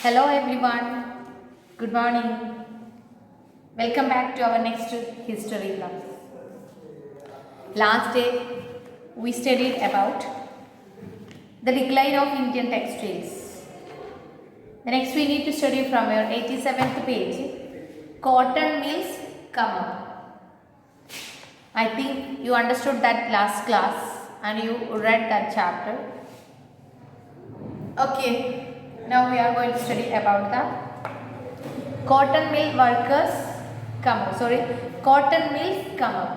Hello everyone, good morning. Welcome back to our next history class. Last day we studied about the decline of Indian textiles. The next we need to study from your 87th page, cotton mills come up. I think you understood that last class and you read that chapter. Okay, now we are going to study about the cotton mill workers come up. Cotton mills come up.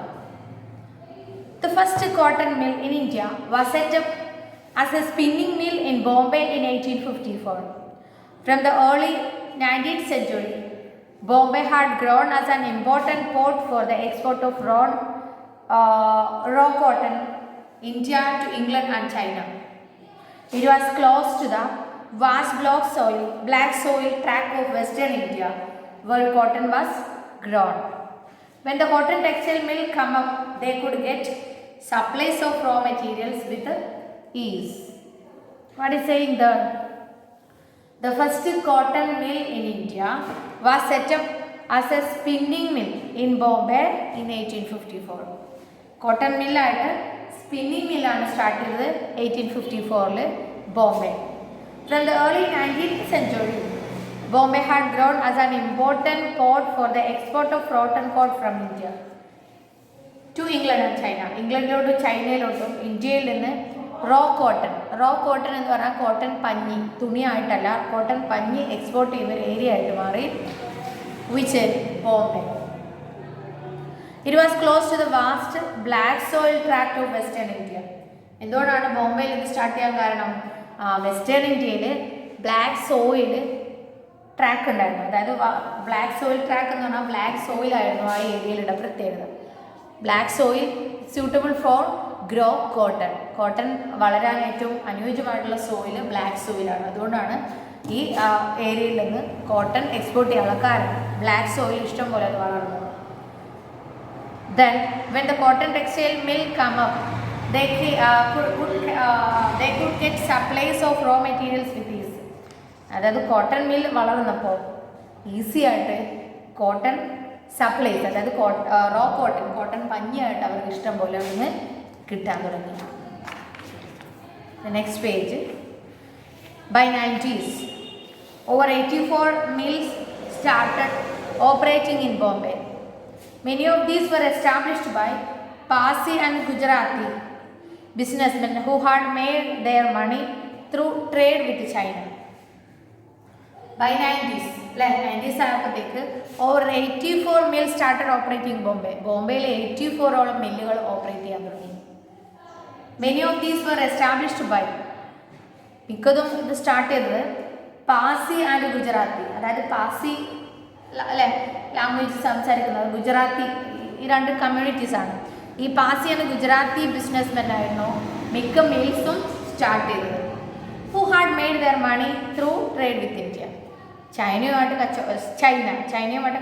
The first cotton mill in India was set up as a spinning mill in Bombay in 1854. From the early 19th century, Bombay had grown as an important port for the export of raw cotton India to England and China. It was close to the vast black soil tract of western India where cotton was grown. When the cotton textile mill came up, they could get supplies of raw materials with ease. What is saying there? The first cotton mill in India was set up as a spinning mill in Bombay in 1854. Cotton mill spinning mill started in 1854 Bombay. From the early 19th century, Bombay had grown as an important port for the export of cotton from India to England and China. England China India raw cotton എന്ന് പറഞ്ഞാൽ cotton പഞ്ഞി തുണിയായിട്ടല്ല cotton പഞ്ഞി export ചെയ്യുന്ന ഒരു area ആയിട്ട് മാറി which Bombay. It was close to the vast black soil tract of western India. എന്തുകൊണ്ടാണ് ബോംബെയിൽ ഇത് സ്റ്റാർട്ട് ചെയ്യാൻ കാരണം? വെസ്റ്റേൺ ഇന്ത്യയിൽ ബ്ലാക്ക് സോയിൽ ട്രാക്ക് ഉണ്ടായിരുന്നു. അതായത് ബ്ലാക്ക് സോയിൽ ട്രാക്ക് എന്ന് പറഞ്ഞാൽ ബ്ലാക്ക് സോയിൽ ആയിരുന്നു ആ ഏരിയയിലുള്ള പ്രത്യേകത. Black soil suitable for grow cotton വളരാൻ ഏറ്റവും അനുയോജ്യമായിട്ടുള്ള സോയിൽ ബ്ലാക്ക് സോയിലാണ്. അതുകൊണ്ടാണ് ഈ ഏരിയയിൽ നിന്ന് കോട്ടൺ എക്സ്പോർട്ട് ചെയ്യാനുള്ള കാരണം. ബ്ലാക്ക് സോയിൽ ഇഷ്ടം പോലെ അത് വളർന്നു. Then when the cotton textile mill come up, they could get supplies of raw materials with ease. അതായത് കോട്ടൺ മിൽ വളർന്നപ്പോൾ ഈസി ആയിട്ട് കോട്ടൺ സപ്ലൈസ്, അതായത് റോ കോട്ടൺ പഞ്ഞിയായിട്ട് അവർക്ക് ഇഷ്ടം പോലെ ഒന്ന് കിട്ടാൻ തുടങ്ങി. Next page. By 90s, over 84 mills started operating in Bombay. Many of these were established by Parsi and Gujarati businessmen who had made their money through trade with China. By 90s ആയപ്പോഴത്തേക്ക് over 84 mills started operating in Bombay. ബോംബെയിൽ 84ഓളം മില്ലുകൾ operate ചെയ്യാൻ തുടങ്ങി. Many of these were established by, മിക്കതും ഇത് start ചെയ്തത് Passi and Gujarati, അതായത് Passi language സംസാരിക്കുന്നത് ഗുജറാത്തി, ഈ രണ്ട് കമ്മ്യൂണിറ്റീസാണ്. ഈ പാസി ആൻഡ് ഗുജറാത്തി ബിസിനസ്മെൻ ആയിരുന്നു മിക്ക മിൽസും സ്റ്റാർട്ട് ചെയ്തത്. Who had made their money through trade with India. ചൈനയുമായിട്ട്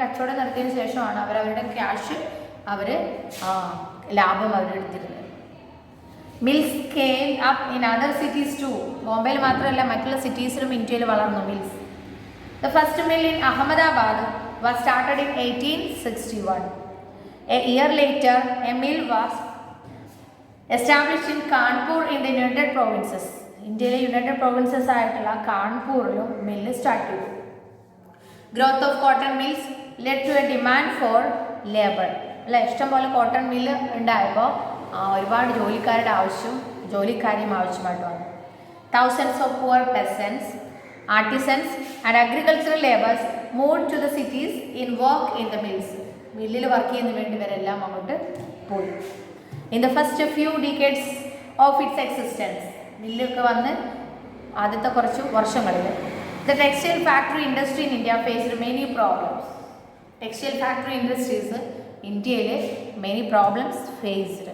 കച്ചവടം നടത്തിയതിന് ശേഷമാണ് അവരവരുടെ ക്യാഷ് ലാഭം അവരെടുത്തിരുന്നത്. Mills came up in other cities too. ബോംബെയിൽ മാത്രമല്ല മറ്റുള്ള സിറ്റീസിലും ഇന്ത്യയിൽ വളർന്നു mills. The first mill in Ahmedabad was started in 1861. A year later, a mill was established in Kanpur in the United Provinces. ഇന്ത്യയിലെ യുണൈറ്റഡ് പ്രൊവിൻസസ് ആയിട്ടുള്ള കാൺപൂറിലും mill start ചെയ്തു. Growth of cotton mills led to a demand for labour. ഇഷ്ടംപോലെ cotton mill ഉണ്ടായപ്പോൾ ഒരുപാട് ജോലിക്കാരെയും ആവശ്യമായിട്ട് വന്നു. Thousands of poor peasants, artisans and agricultural laborers moved to the cities in work in the mills. മില്ലിൽ work ചെയ്യുന്ന വേണ്ടിവരെല്ലാം അങ്ങോട്ട് പോയി. In the first few decades of its existence, മില്ലൊക്കെ വന്ന് ആദ്യത്തെ കുറച്ച് വർഷങ്ങളിൽ the textile factory industry in India faced many problems. Textile factory industries ഇന്ത്യയിൽ many problems faced.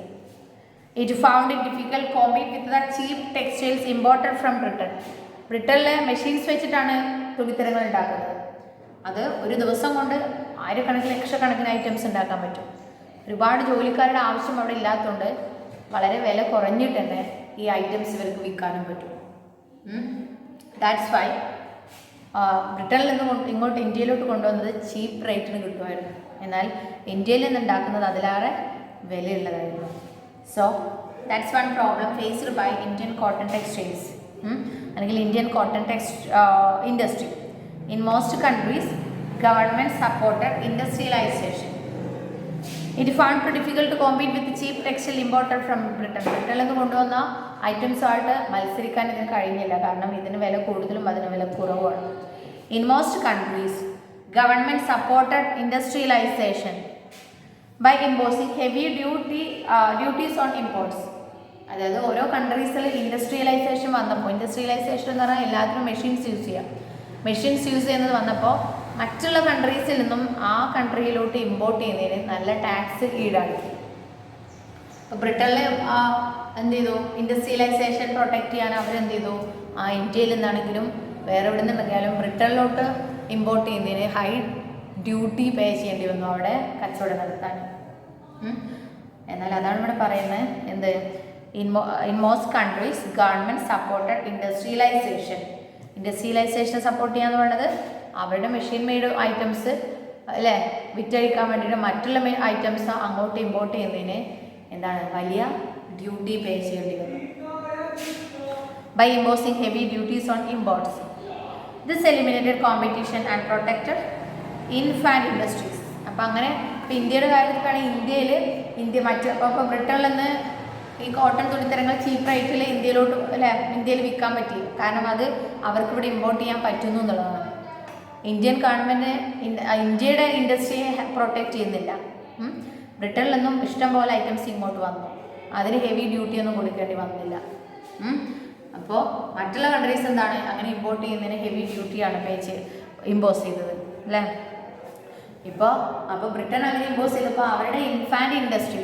It found it difficult to compete with the cheap textiles imported from Britain. ബ്രിട്ടനിലെ machines വെച്ചിട്ടാണ് തുണിത്തരങ്ങൾ ഉണ്ടാക്കുന്നത്. അത് ഒരു ദിവസം കൊണ്ട് ആയിരക്കണക്കിന് ലക്ഷക്കണക്കിന് ഐറ്റംസ് ഉണ്ടാക്കാൻ പറ്റും. ഒരുപാട് ജോലിക്കാരുടെ ആവശ്യം അവിടെ ഇല്ലാത്തതുകൊണ്ട് വളരെ വില കുറഞ്ഞിട്ട് തന്നെ ഈ ഐറ്റംസ് ഇവർക്ക് വിൽക്കാനും പറ്റും. That's why ബ്രിട്ടനിൽ നിന്ന് ഇങ്ങോട്ട് ഇന്ത്യയിലോട്ട് കൊണ്ടുവന്നത് ചീപ്പ് റേറ്റിന് കിട്ടുമായിരുന്നു. എന്നാൽ ഇന്ത്യയിൽ നിന്ന് ഉണ്ടാക്കുന്നത് അതിലേറെ വിലയുള്ളതായിരുന്നു. So that's one problem faced by Indian cotton textiles അല്ലെങ്കിൽ Indian cotton industry. In most countries government supported industrialisation. It found difficult to compete with cheap textile imported from Britain. ബ്രിട്ടനിൽ നിന്ന് കൊണ്ടുവന്ന ഐറ്റംസുമായിട്ട് മത്സരിക്കാൻ ഇതിന് കഴിഞ്ഞില്ല. കാരണം ഇതിന് വില കൂടുതലും അതിന് വില കുറവുമാണ്. In most countries government supported industrialisation by imposing heavy duties on imports. അതായത് ഓരോ കൺട്രീസിൽ ഇൻഡസ്ട്രിയലൈസേഷൻ വന്നപ്പോൾ, ഇൻഡസ്ട്രിയലൈസേഷൻ എന്ന് പറഞ്ഞാൽ എല്ലാത്തിനും മെഷീൻസ് യൂസ് ചെയ്യാം. മെഷീൻസ് യൂസ് ചെയ്യുന്നത് വന്നപ്പോൾ മറ്റുള്ള കൺട്രീസിൽ നിന്നും ആ കൺട്രിയിലോട്ട് ഇമ്പോർട്ട് ചെയ്യുന്നതിന് നല്ല ടാക്സ് ഈടാക്കി. ഇപ്പോൾ ബ്രിട്ടനിൽ എന്ത് ചെയ്തു, ഇൻഡസ്ട്രിയലൈസേഷൻ പ്രൊട്ടക്റ്റ് ചെയ്യാൻ അവരെന്ത് ചെയ്തു, ഇന്ത്യയിൽ നിന്നാണെങ്കിലും വേറെ എവിടെ നിന്നുണ്ടെങ്കിലും ബ്രിട്ടനിലോട്ട് ഇമ്പോർട്ട് ചെയ്യുന്നതിന് ഹൈ ഡ്യൂട്ടി പേ ചെയ്യേണ്ടി വന്നു അവിടെ കച്ചവടം നടത്താൻ. എന്നാൽ അതാണ് ഇവിടെ പറയുന്നത്, എന്ത്, in most countries government supported industrialisation. Industrialisation support ചെയ്യാന്ന് പറയുന്നത് അവരുടെ മെഷീൻ മെയ്ഡ് ഐറ്റംസ് അല്ലേ വിറ്റഴിക്കാൻ വേണ്ടിയിട്ട് മറ്റുള്ള ഐറ്റംസ് അങ്ങോട്ട് ഇമ്പോർട്ട് ചെയ്യുന്നതിന് എന്താണ് വലിയ ഡ്യൂട്ടി പേ ചെയ്യേണ്ടി വന്നു. By imposing heavy duties on imports. This eliminated competition and protected infant industries. അപ്പോൾ അങ്ങനെ ഇപ്പോൾ ഇന്ത്യയുടെ കാര്യത്തിലാണെങ്കിൽ അപ്പോൾ ബ്രിട്ടനിൽ നിന്ന് ഈ കോട്ടൺ തുണിത്തരങ്ങൾ ചീപ്പ് റേറ്റിൽ ഇന്ത്യയിൽ വിൽക്കാൻ പറ്റി. കാരണം അത് അവർക്ക് ഇവിടെ ഇമ്പോർട്ട് ചെയ്യാൻ പറ്റുന്നു എന്നുള്ളതാണ്. ഇന്ത്യൻ ഗവൺമെൻറ് ഇന്ത്യയുടെ ഇൻഡസ്ട്രിയെ പ്രൊട്ടക്റ്റ് ചെയ്യുന്നില്ല. ബ്രിട്ടനിൽ നിന്നും ഇഷ്ടംപോലെ ഐറ്റംസ് ഇങ്ങോട്ട് വന്നു, അതിന് ഹെവി ഡ്യൂട്ടി ഒന്നും കൊടുക്കേണ്ടി വന്നില്ല. അപ്പോൾ മറ്റുള്ള കൺട്രീസ് എന്താണ് അങ്ങനെ ഇമ്പോർട്ട് ചെയ്യുന്നതിന് ഹെവി ഡ്യൂട്ടിയാണ് ഇമ്പോസ് ചെയ്തത് അല്ലേ. അപ്പോൾ ബ്രിട്ടൻ അങ്ങനെ ഇമ്പോസ് ചെയ്തപ്പോൾ അവരുടെ ഇൻഫാൻറ്റ് ഇൻഡസ്ട്രി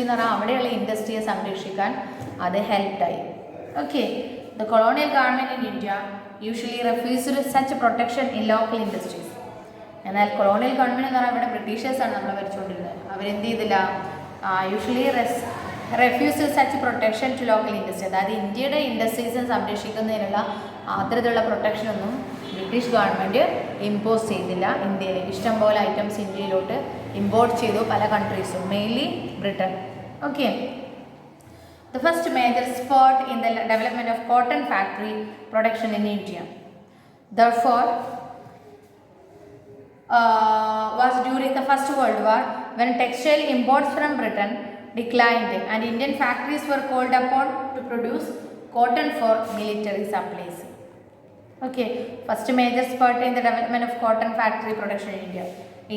എന്ന് പറഞ്ഞാൽ അവിടെയുള്ള ഇൻഡസ്ട്രിയെ സംരക്ഷിക്കാൻ അത് ഹെൽപ്ഡായി. Okay, the colonial government in India usually refused such protection in local industries. എന്നാൽ കൊളോണിയൽ ഗവൺമെൻറ് എന്ന് പറഞ്ഞാൽ ഇവിടെ ബ്രിട്ടീഷേഴ്സാണ് നമ്മളെ ഭരിച്ചുകൊണ്ടിരുന്നത്. അവരെന്ത് ചെയ്തില്ല, usually refused such protection to local industry. അതായത് ഇന്ത്യയുടെ ഇൻഡസ്ട്രീസിനെ സംരക്ഷിക്കുന്നതിനുള്ള അത്തരത്തിലുള്ള പ്രൊട്ടക്ഷനൊന്നും ബ്രിട്ടീഷ് ഗവൺമെൻറ് ഇമ്പോസ് ചെയ്തില്ല. ഇന്ത്യയിൽ ഇഷ്ടംപോലെ ഐറ്റംസ് ഇന്ത്യയിലോട്ട് ഇമ്പോർട്ട് ചെയ്തു പല കൺട്രീസും, mainly Britain. Okay, the first major spurt in the development of cotton factory production in India, therefore, was during the First World War, when textile imports from Britain declined and Indian factories were called upon to produce cotton for military supplies. Okay, first major spurt in the development of cotton factory production in India.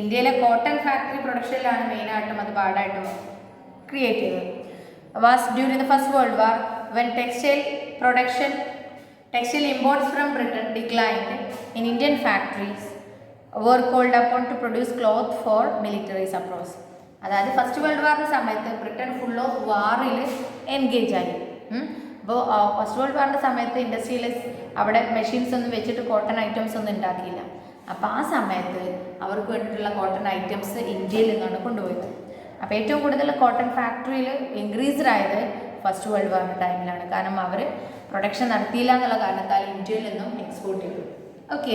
ഇന്ത്യയിലെ cotton factory പ്രൊഡക്ഷനിലാണ് മെയിനായിട്ടും അത് പാടായിട്ടും create ചെയ്തത്. Was during the First World War, when textile imports from Britain declined in Indian factories were called upon to produce cloth for military supplies. അതായത് first world വാറിൻ്റെ സമയത്ത് Britain full of വാറിൽ engage ആയി. അപ്പോൾ first world വാറിൻ്റെ സമയത്ത് ഇൻഡസ്ട്രിയിൽ അവിടെ machines ഒന്നും വെച്ചിട്ട് cotton items ഒന്നും ഉണ്ടാക്കിയില്ല. അപ്പോൾ ആ സമയത്ത് അവർക്ക് വേണ്ടിയിട്ടുള്ള കോട്ടൺ ഐറ്റംസ് ഇന്ത്യയിൽ നിന്നാണ് കൊണ്ടുപോയത്. അപ്പോൾ ഏറ്റവും കൂടുതൽ കോട്ടൺ ഫാക്ടറിയിൽ ഇൻക്രീസ്ഡ് ആയത് ഫസ്റ്റ് വേൾഡ് വാറിൻ്റെ ടൈമിലാണ്. കാരണം അവർ പ്രൊഡക്ഷൻ നടത്തിയില്ല എന്നുള്ള കാരണത്താൽ ഇന്ത്യയിൽ നിന്നും എക്സ്പോർട്ട് ചെയ്തു. Okay,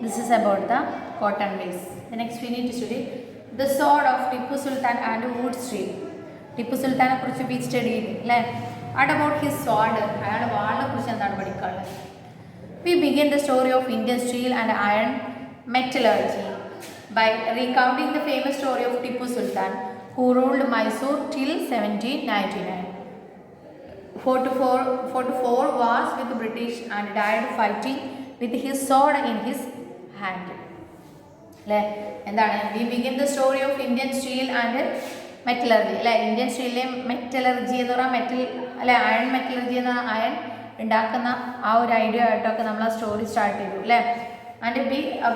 this is about the cotton base. Next we need to study the sword of Tipu Sultan and wootz steel. Tipu സുൽത്താനെ കുറിച്ച് ബി സ്റ്റഡി ചെയ്തു അല്ലേ. വാട്ട് അബൌട്ട് ഹിസ് സോർഡ്, അയാളുടെ വാളിനെ കുറിച്ച് എന്താണ് പഠിക്കാനുള്ളത്? V begin the story of Indian steel and iron metallurgy by recounting the famous story of Tipu Sultan, who ruled Mysore till 1799. 44 wars with the British and died fighting with his sword in his hand. എന്താണ് V begin the story of Indian steel and metallurgy അല്ലെ. Indian സ്റ്റീലിലെ metallurgy എന്ന് പറഞ്ഞാൽ iron metallurgy എന്ന iron ഉണ്ടാക്കുന്ന ആ ഒരു idea ആയിട്ടൊക്കെ നമ്മൾ ആ സ്റ്റോറി സ്റ്റാർട്ട് ചെയ്തു അല്ലേ. And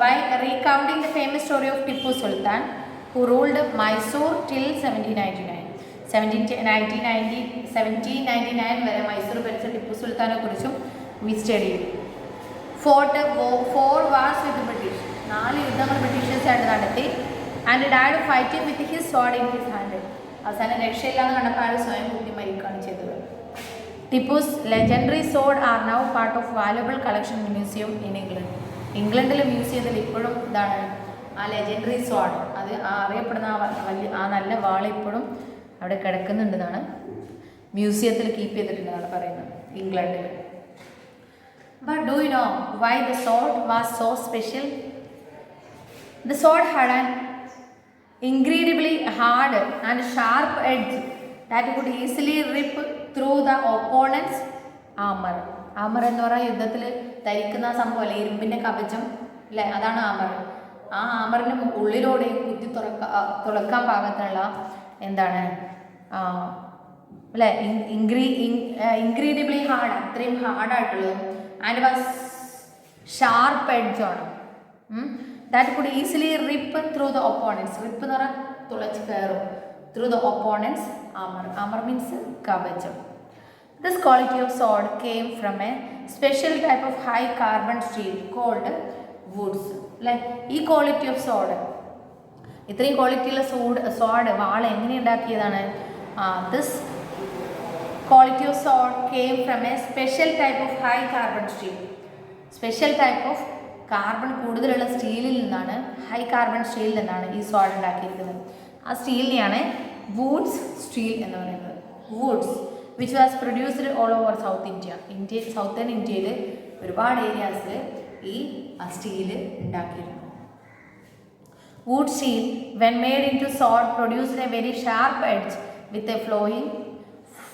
by recounting the famous story of Tipu Sultan, who ruled Mysore till 1799. 1799 വരെ മൈസൂർ ഭരിച്ച ടിപ്പു സുൽത്താനെ കുറിച്ചും വി സ്റ്റഡി ചെയ്തു. ഫോർ വാർസ് വിത്ത് ബ്രിട്ടീഷ്, 4 യുദ്ധങ്ങൾ ബ്രിട്ടീഷേഴ്സായിട്ട് നടത്തി. And died fighting with his sword in his hand. അവസാനം രക്ഷയില്ലാന്ന് കണ്ടപ്പോൾ അയാൾ സ്വയം കുത്തി മരിക്കുകയാണ് ചെയ്തത്. Tipu's legendary sword are now part of valuable collection museum in England. ഇംഗ്ലണ്ടിലെ മ്യൂസിയത്തിൽ ഇപ്പോഴും ഇതാണ് ആ ലെജൻഡറി സ്വാഡ്, അത് അറിയപ്പെടുന്ന ആ നല്ല വാൾ ഇപ്പോഴും അവിടെ കിടക്കുന്നുണ്ടെന്നാണ് മ്യൂസിയത്തിൽ കീപ്പ് ചെയ്തിട്ടുണ്ടെന്നാണ് പറയുന്നത് ഇംഗ്ലണ്ടിൽ. But do you know why the sword was so special? The sword had an incredibly hard and sharp edge that could easily rip through the opponent's armor. ആമർ എന്ന് പറയുന്ന യുദ്ധത്തിൽ ധരിക്കുന്ന സംഭവമല്ലേ, ഇരുമ്പിൻ്റെ കവചം അല്ലേ, അതാണ് ആമർ. ആ ആമറിന് ഉള്ളിലൂടെ കുത്തി തുളക്കാൻ പാകത്തിനുള്ള എന്താണ് അല്ലേ, ഇൻക്രീഡിബിളി ഹാർഡ്, അത്രയും ഹാർഡായിട്ടുള്ളതും ആൻഡ് വാസ് ഷാർപ്പ് എഡ്ജാണ്. That could easily rip through the opponents. Rip എന്ന് പറഞ്ഞാൽ തുളച്ച് കയറും. Through the opponents armour. Armour means കവചം. This quality of sword came from a special type of high carbon steel called woods. Like ഈ quality of സോഡ്, ഇത്രയും ക്വാളിറ്റിയുള്ള സോഡ് വാൾ എങ്ങനെ ഉണ്ടാക്കിയതാണ്? This quality of സോഡ് came from A special type of high carbon steel. Special type of carbon കൂടുതലുള്ള സ്റ്റീലിൽ നിന്നാണ്, high carbon സ്റ്റീലിൽ നിന്നാണ് ഈ സോഡ് ഉണ്ടാക്കിയിരിക്കുന്നത്. ആ സ്റ്റീലിനെയാണ് വൂഡ്സ് സ്റ്റീൽ എന്ന് പറയുന്നത്. Wootz which was produced all over South India. Southern ഇന്ത്യയിൽ ഒരുപാട് ഏരിയാസിൽ ഈ സ്റ്റീൽ ഉണ്ടാക്കിയിരുന്നു. Wootz steel when made into sword produced a very sharp edge with a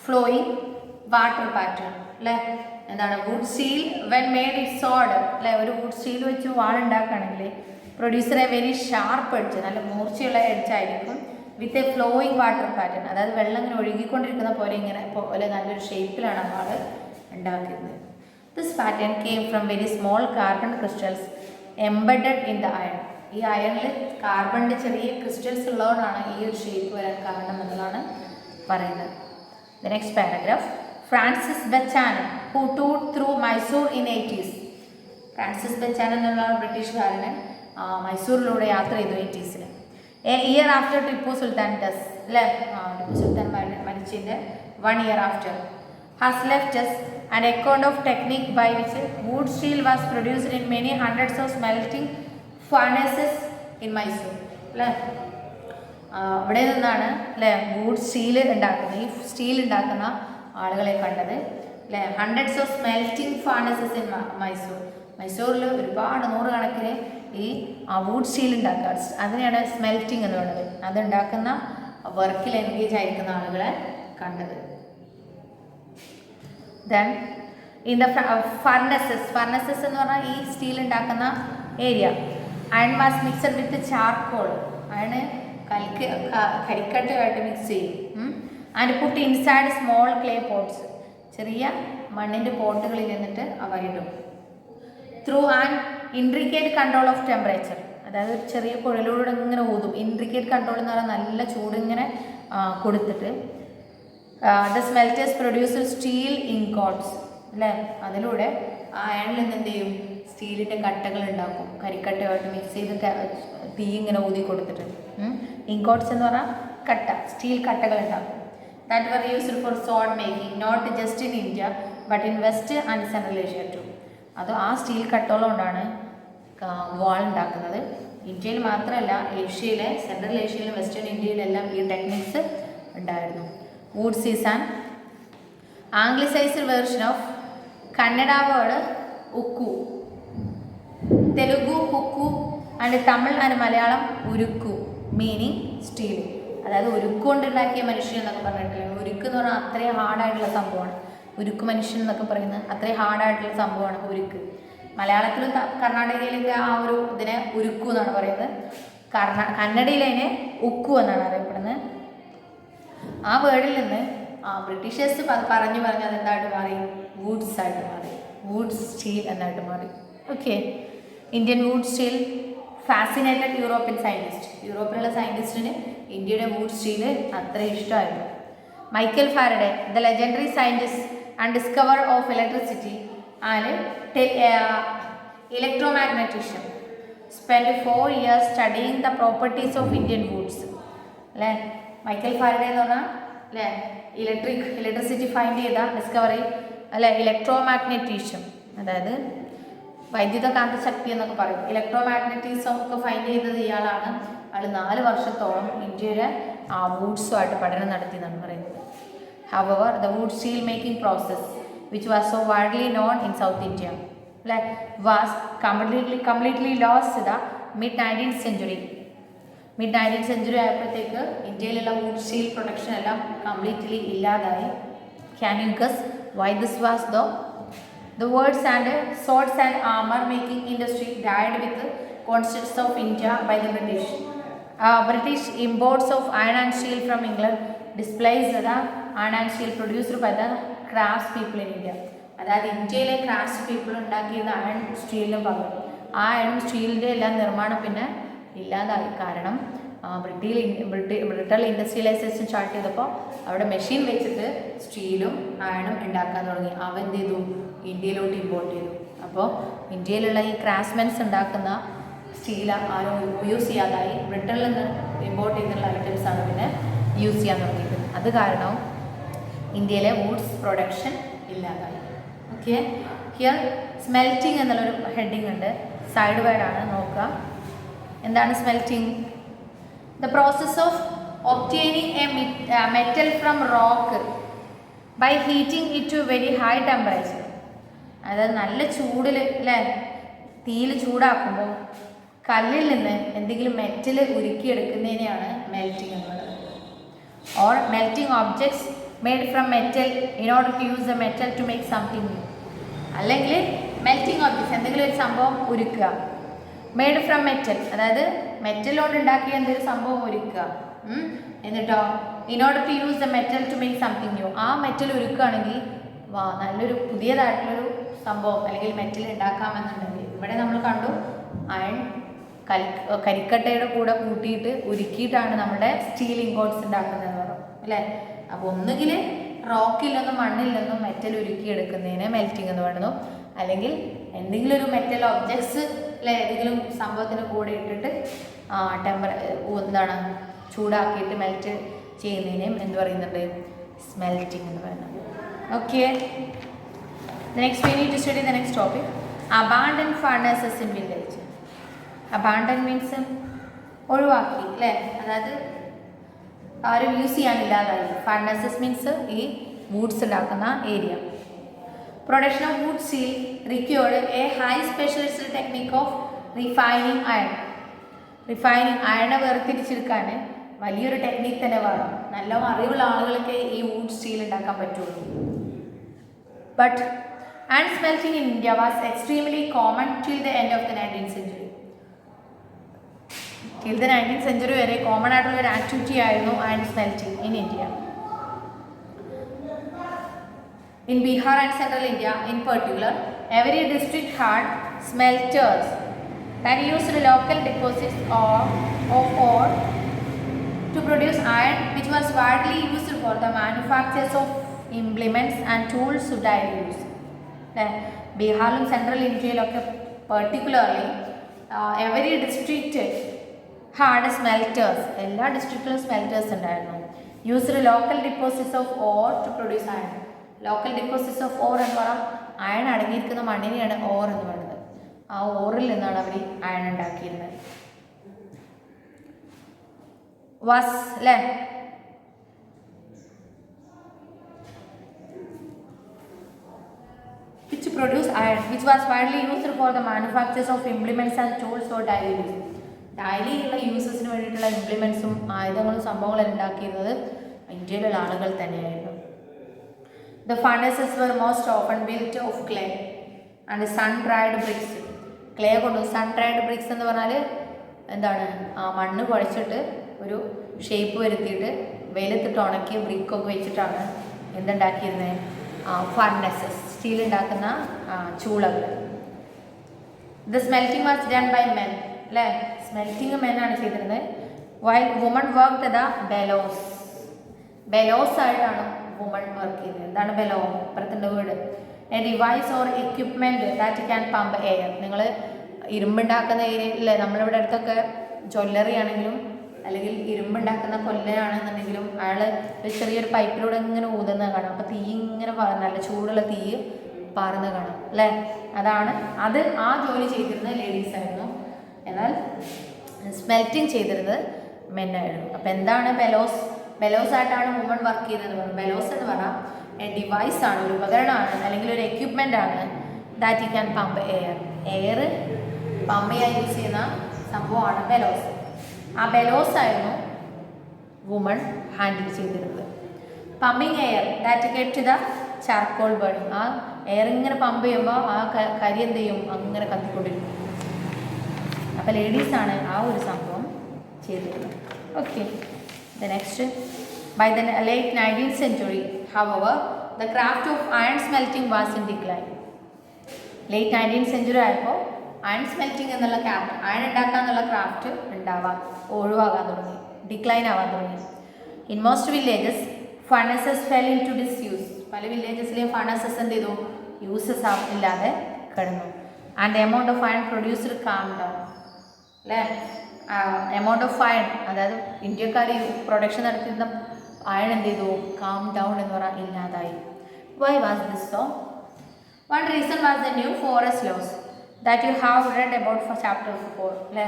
flowing water pattern. അല്ലേ, എന്താണ് wootz steel when made it sword, അല്ലേ, ഒരു would steel വെച്ച് വാൾ ഉണ്ടാക്കുകയാണെങ്കിൽ producer A very sharp edge, നല്ല മൂർച്ചയുള്ള എഡ്ജ് ആയിരിക്കും. With a flowing water pattern, അതായത് വെള്ളം ഇങ്ങനെ ഒഴുകിക്കൊണ്ടിരിക്കുന്ന പോലെ ഇങ്ങനെ പോലെ നല്ലൊരു ഷേപ്പിലാണ് നമ്മൾ ഉണ്ടാക്കുന്നത്. This pattern came from very small carbon crystals embedded in the iron. ഈ അയണിൽ കാർബണിൻ്റെ ചെറിയ ക്രിസ്റ്റൽസ് ഉള്ളതുകൊണ്ടാണ് ഈ ഒരു ഷേപ്പ് വരാൻ കാരണം എന്നുള്ളതാണ് പറയുന്നത്. The next paragraph. Francis Buchanan who toured through Mysore in 80s. Francis Buchanan എന്നുള്ള ബ്രിട്ടീഷുകാരന് മൈസൂരിലൂടെ യാത്ര ചെയ്തു 80s. A year after Tipu Sultan death, Tipu Sultan മരിച്ചതിൻ്റെ 1 year after, has left us an account of technique by which wood steel was produced in many hundreds of smelting furnaces in Mysore. അല്ലേ, ഇവിടെ നിന്നാണ് അല്ലേ would steel ഉണ്ടാക്കുന്നത്, ഈ steel ഉണ്ടാക്കുന്ന ആളുകളെ കണ്ടത് അല്ലേ. Hundreds of smelting furnaces in Mysore. മൈസൂരിൽ ഒരുപാട് നൂറുകണക്കിന് ഈ വുഡ് സ്റ്റീൽ ഉണ്ടാക്കുക, അതിനെയാണ് സ്മെൽറ്റിംഗ് എന്ന് പറയുന്നത്. അതുണ്ടാക്കുന്ന വർക്കിൽ എൻഗേജ് ആയിരിക്കുന്ന ആളുകളെ കണ്ടത്. ദെൻ ഇൻ ദ ഫർണസസ് എന്ന് പറഞ്ഞാൽ ഈ സ്റ്റീൽ ഉണ്ടാക്കുന്ന area. Iron was mixed with charcoal. Iron കരിക്കട്ടയുമായിട്ട് മിക്സ് ചെയ്യും. And put inside small clay pots. ചെറിയ മണ്ണിൻ്റെ പോട്ടുകളിൽ നിന്നിട്ട് അവ ഇടും. Through and intricate control of temperature, അതായത് ചെറിയ കുഴലിലൂടെ ഇങ്ങനെ ഊതും. ഇൻട്രിക്കേറ്റ് കൺട്രോൾ എന്ന് പറഞ്ഞാൽ നല്ല ചൂട് ഇങ്ങനെ കൊടുത്തിട്ട് ദ സ്മെൽറ്റേഴ്സ് പ്രൊഡ്യൂസ് സ്റ്റീൽ ഇൻകോട്ട്സ്. അല്ലേ, അതിലൂടെ ആ അയണിൽ നിന്ന് എന്ത് ചെയ്യും, സ്റ്റീലിൻ്റെ കട്ടകൾ ഉണ്ടാക്കും. കരിക്കട്ടയുമായിട്ട് മിക്സ് ചെയ്ത് തീ ഇങ്ങനെ ഊതി കൊടുത്തിട്ട്. ഇൻകോട്ട്സ് എന്ന് പറഞ്ഞാൽ കട്ട, സ്റ്റീൽ കട്ടകൾ ഉണ്ടാക്കും. That were used for sword making not just in India but in west and central Asia too. അത് ആ സ്റ്റീൽ കട്ടകൾ കൊണ്ടാണ് വാൾ ഉണ്ടാക്കുന്നത്. ഇന്ത്യയിൽ മാത്രമല്ല, ഏഷ്യയിലെ സെൻട്രൽ ഏഷ്യയിലും വെസ്റ്റേൺ ഇന്ത്യയിലെല്ലാം ഈ ടെക്നിക്സ് ഉണ്ടായിരുന്നു. Wootz is an anglicised version of Kannada word ukku, Telugu hukku and Tamil and Malayalam urukku, meaning steel. അതായത് ഉരുക്ക് കൊണ്ടുണ്ടാക്കിയ മനുഷ്യൻ എന്നൊക്കെ പറഞ്ഞിട്ടില്ല. ഉരുക്ക് എന്ന് പറഞ്ഞാൽ അത്രയും ഹാർഡായിട്ടുള്ള സംഭവമാണ്. ഉരുക്ക് മനുഷ്യൻ എന്നൊക്കെ പറയുന്നത് അത്രയും ഹാർഡായിട്ടുള്ള സംഭവമാണ് ഉരുക്ക്. മലയാളത്തിലും കർണാടകയിലൊക്കെ ആ ഒരു ഇതിനെ ഉരുക്കു എന്നാണ് പറയുന്നത്. കന്നഡയിൽ അതിനെ ഉക്കു എന്നാണ് അറിയപ്പെടുന്നത്. ആ വേർഡിൽ നിന്ന് ബ്രിട്ടീഷേഴ്സ് പറഞ്ഞു അതെന്തായിട്ട് മാറി, വുഡ്സ് ആയിട്ട് മാറി, വുഡ് സ്റ്റീൽ എന്നായിട്ട് മാറി. Okay, Indian wootz steel fascinated European scientist. യൂറോപ്പിലുള്ള സയൻറ്റിസ്റ്റിന് ഇന്ത്യയുടെ വുഡ് സ്റ്റീൽ അത്ര ഇഷ്ടമായിരുന്നു. Michael Faraday, the legendary scientist and discover of electricity and electromagnetism, spend 4 years studying the properties of Indian wootz. അല്ലേ, മൈക്കൽ ഫാരഡേ എന്ന് പറഞ്ഞാൽ അല്ലേ, ഇലക്ട്രിസിറ്റി ഫൈൻഡ് ചെയ്ത ഡിസ്കവറി അല്ലെ, ഇലക്ട്രോമാഗ്നറ്റീഷ്യം, അതായത് വൈദ്യുതകാന്ത ശക്തി എന്നൊക്കെ പറയും. ഇലക്ട്രോമാഗ്നറ്റിസം ഒക്കെ ഫൈൻഡ് ചെയ്തത് ഇയാളാണ്. അയാൾ 4 വർഷത്തോളം ഇന്ത്യയിലെ വൂഡ്സുമായിട്ട് പഠനം നടത്തി എന്നാണ് പറയുന്നത്. However, the wood steel making process, which was so widely known in South India, was completely lost in the mid-19th century. Mid-19th century ആയപ്പോഴത്തേക്ക് ഇന്ത്യയിലുള്ള വുഡ് സ്റ്റീൽ പ്രൊഡക്ഷൻ എല്ലാം കംപ്ലീറ്റ്ലി ഇല്ലാതായി. Can you guess why this was though? The swords and armor making industry died with the conquest of India by the British. British imports of iron and steel from England displaced the iron and steel produced by the crafts people in India. അതായത് ഇന്ത്യയിലെ craft people ഉണ്ടാക്കിയത് iron സ്റ്റീലിനും പകരം ആ iron സ്റ്റീലിൻ്റെ എല്ലാം നിർമ്മാണം പിന്നെ ഇല്ലാതായി. കാരണം ബ്രിട്ടൻ ഇൻഡസ്ട്രിയലൈസേഷൻ സ്റ്റാർട്ട് ചെയ്തപ്പോൾ അവിടെ മെഷീൻ വെച്ചിട്ട് സ്റ്റീലും അയണും ഉണ്ടാക്കാൻ തുടങ്ങി. അവ എന്ത് ചെയ്തു, ഇന്ത്യയിലോട്ട് ഇമ്പോർട്ട് ചെയ്തു. അപ്പോൾ ഇന്ത്യയിലുള്ള ഈ ക്രാഫ്റ്റ്സ്മെൻസ് ഉണ്ടാക്കുന്ന സ്റ്റീൽ ആരും യൂസ് ചെയ്യാതായി. ബ്രിട്ടനിൽ നിന്ന് ഇമ്പോർട്ട് ചെയ്തിട്ടുള്ള ഐറ്റംസാണ് പിന്നെ യൂസ് ചെയ്യാൻ തുടങ്ങിയത്. അത് കാരണം ഇന്ത്യയിലെ വുഡ്സ് പ്രൊഡക്ഷൻ ഇല്ലാതായി. ഓക്കെ, ഹിയർ സ്മെൽറ്റിംഗ് എന്നുള്ളൊരു ഹെഡിങ് ഉണ്ട്, സൈഡ് വേർഡാണ്, നോക്കുക. എന്താണ് smelting? The process of obtaining a metal from rock by heating it to very high temperature. അതായത് നല്ല ചൂടിൽ അല്ലേ, തീയിൽ ചൂടാക്കുമ്പോൾ കല്ലിൽ നിന്ന് എന്തെങ്കിലും മെറ്റൽ ഉരുക്കിയെടുക്കുന്നതിനെയാണ് മെൽറ്റിംഗ് എന്നുള്ളത്. Or melting objects made from metal in order to use the metal to make something new. അല്ലെങ്കിൽ മെൽറ്റിംഗ് ഓബ്ജക്ട്സ് എന്തെങ്കിലും ഒരു സംഭവം ഉരുക്കുക. മെയ്ഡ് ഫ്രം മെറ്റൽ, അതായത് മെറ്റൽ കൊണ്ട് ഉണ്ടാക്കിയ എന്തെങ്കിലും സംഭവം ഉരുക്കുക. എന്നിട്ടോ in order to use the metal to make something new. ആ മെറ്റൽ ഉരുക്കുകയാണെങ്കിൽ നല്ലൊരു പുതിയതായിട്ടുള്ളൊരു സംഭവം അല്ലെങ്കിൽ മെറ്റൽ ഉണ്ടാക്കാമെന്നുണ്ടെങ്കിൽ ഇവിടെ നമ്മൾ കണ്ടു അയൺ കരിക്കട്ടയുടെ കൂടെ കൂട്ടിയിട്ട് ഉരുക്കിയിട്ടാണ് നമ്മുടെ സ്റ്റീൽ ഇങ്കോട്ട്സ് ഉണ്ടാക്കുന്നതെന്ന് പറഞ്ഞു അല്ലേ. അപ്പോൾ ഒന്നുകിൽ റോക്കിൽ നിന്നും മണ്ണിൽ നിന്നും മെറ്റൽ ഉരുക്കി എടുക്കുന്നതിന് മെൽറ്റിംഗ് എന്ന് പറയുന്നു. അല്ലെങ്കിൽ എന്തെങ്കിലും ഒരു മെറ്റൽ ഒബ്ജക്ട്സ് അല്ലെ ഏതെങ്കിലും സംഭവത്തിൻ്റെ കൂടെ ഇട്ടിട്ട് എന്താണ് ചൂടാക്കിയിട്ട് മെൽറ്റ് ചെയ്യുന്നതിനെയും എന്ത് പറയുന്നുണ്ട്, സ്മെൽറ്റിംഗ് എന്ന് പറയുന്നത്. Okay, next we need to study the next topic, abandoned furnaces in village. Abandoned means ഒഴിവാക്കി അല്ലേ, അതായത് ആരും യൂസ് ചെയ്യാനില്ലാതായി. ഫർണസസ് മീൻസ് ഈ വുഡ്സ് ഉണ്ടാക്കുന്ന area. Production of wootz steel required a high specialist technique of refining iron. Refining അയണെ വേർതിരിച്ചെടുക്കാൻ വലിയൊരു ടെക്നിക്ക് തന്നെ വേണം. നല്ല അറിവുള്ള ആളുകൾക്ക് ഈ വുഡ് സ്റ്റീൽ ഉണ്ടാക്കാൻ പറ്റുള്ളൂ. But iron smelting in India was extremely common till the end of the 19th century. Till the 19th century വരെ കോമൺ ആയിട്ടുള്ള ഒരു ആക്ടിവിറ്റി ആയിരുന്നു iron smelting in India. In Bihar and Central India in particular, every district had smelters that used local deposits of ore to produce iron, which was widely used for the manufactures of implements and tools to daily use. ബീഹാറിലും central ഇന്ത്യയിലൊക്കെ particularly every district had smelters. എല്ലാ ഡിസ്ട്രിക്റ്റിലും smelters ഉണ്ടായിരുന്നു. Used local deposits of ore to produce iron. Local deposits of ore എന്ന് പറഞ്ഞാൽ iron അടങ്ങിയിരിക്കുന്ന മണ്ണിനെയാണ് or എന്ന് പറയുന്നത്. ആ ഓറിൽ നിന്നാണ് അവർ അയൺ ഉണ്ടാക്കിയിരുന്നത്. വാസ് അല്ലേ, which produce iron, which was widely used for the manufactures of implements and tools for daily use. Daily ഉള്ള യൂസസിന് വേണ്ടിയിട്ടുള്ള ഇംപ്ലിമെൻറ്റ്സും ആയുധങ്ങളും സംഭവങ്ങളും ഉണ്ടാക്കിയിരുന്നത് ഇന്ത്യയിലുള്ള ആളുകൾ തന്നെയായിരുന്നു. The furnaces were most often built of clay and sun-dried bricks. Clay കൊണ്ട് sun-dried bricks എന്ന് പറഞ്ഞാൽ എന്താണ്, ആ മണ്ണ് കുഴച്ചിട്ട് ഒരു ഷേപ്പ് വരുത്തിയിട്ട് വെയിലത്തിട്ട് ഉണക്കിയ ബ്രിക്കൊക്കെ വെച്ചിട്ടാണ് എന്തുണ്ടാക്കിയിരുന്നത്, ഫർണസസ്, സ്റ്റീൽ ഉണ്ടാക്കുന്ന ചൂളകൾ. The smelting was done by men അല്ലേ, സ്മെൽറ്റിംഗ് മെന്നാണ് ചെയ്തിരുന്നത്. While women work the bellows. Bellows ആയിട്ടാണ് വുമൺ വർക്ക് ചെയ്തത്. എന്താണ് ബെലോ? ഇപ്പുറത്തിൻ്റെ വീട്. A device or equipment that can pump air. നിങ്ങൾ ഇരുമ്പുണ്ടാക്കുന്ന ഏരിയയിലെ നമ്മളിവിടെ അടുത്തൊക്കെ ജ്വല്ലറി ആണെങ്കിലും അല്ലെങ്കിൽ ഇരുമ്പുണ്ടാക്കുന്ന കൊല്ലനാണെന്നുണ്ടെങ്കിലും അയാൾ ഒരു ചെറിയൊരു പൈപ്പിലൂടെ ഇങ്ങനെ ഊതുന്നത് കാണാം. അപ്പോൾ തീ ഇങ്ങനെ നല്ല ചൂടുള്ള തീ പാറുന്ന കാണാം അല്ലേ. അത് ആ ജോലി ചെയ്തിരുന്നത് ലേഡീസ് ആയിരുന്നു. എന്നാൽ സ്മെൽറ്റിംഗ് ചെയ്തിരുന്നത് മെന്നായിരുന്നു. അപ്പോൾ എന്താണ് ബെലോസ് ആയിട്ടാണ് വുമൺ വർക്ക് ചെയ്തതെന്ന് ബെലോസ് എന്ന് പറഞ്ഞാൽ ഡിവൈസ് ആണ്, ഒരു ഉപകരണമാണ് അല്ലെങ്കിൽ ഒരു എക്യുപ്മെൻ്റ് ആണ്. That you can pump air pump ചെയ്യാൻ യൂസ് ചെയ്യുന്ന സംഭവമാണ് ബെലോസ്. ആ ബെലോസ് ആയിരുന്നു വുമൺ ഹാൻഡിൽ ചെയ്തിരുന്നത്. Pumping air that get to the charcoal burning. ആ എയർ ഇങ്ങനെ പമ്പ് ചെയ്യുമ്പോൾ ആ കരി എന്ത് ചെയ്യും, അങ്ങനെ കത്തിക്കൊണ്ടിരിക്കും. അപ്പോൾ ലേഡീസാണ് ആ ഒരു സംഭവം ചെയ്തിരുന്നത്. Okay, the next, by the late 19th century, however, the craft of iron smelting was in decline. late 19th century ആയപ്പോൾ അയൺ സ്മെൽറ്റിംഗ് എന്നുള്ള അയൺ ഉണ്ടാക്കുക എന്നുള്ള ക്രാഫ്റ്റ് ഒഴിവാകാൻ തുടങ്ങി, ഡിക്ലൈൻ ആവാൻ തുടങ്ങി. In most villages furnaces fell into disuse. പല വില്ലേജസിലെയും ഫർണസസ് എന്ത് ചെയ്തു, യൂസസ് ഇല്ലാതെ കിടന്നു. And amount of iron produced came down അല്ലേ. എമൗണ്ട് ഓഫ് അയൺ, അതായത് ഇന്ത്യക്കാർ പ്രൊഡക്ഷൻ നടത്തിയിരുന്ന അയൺ എന്ത് ചെയ്തു, കാം ഡൗൺ എന്ന് പറഞ്ഞാൽ ഇല്ലാതായി. Why was this so? One reason was the new forest laws that you have read about for chapter 4 അല്ലേ.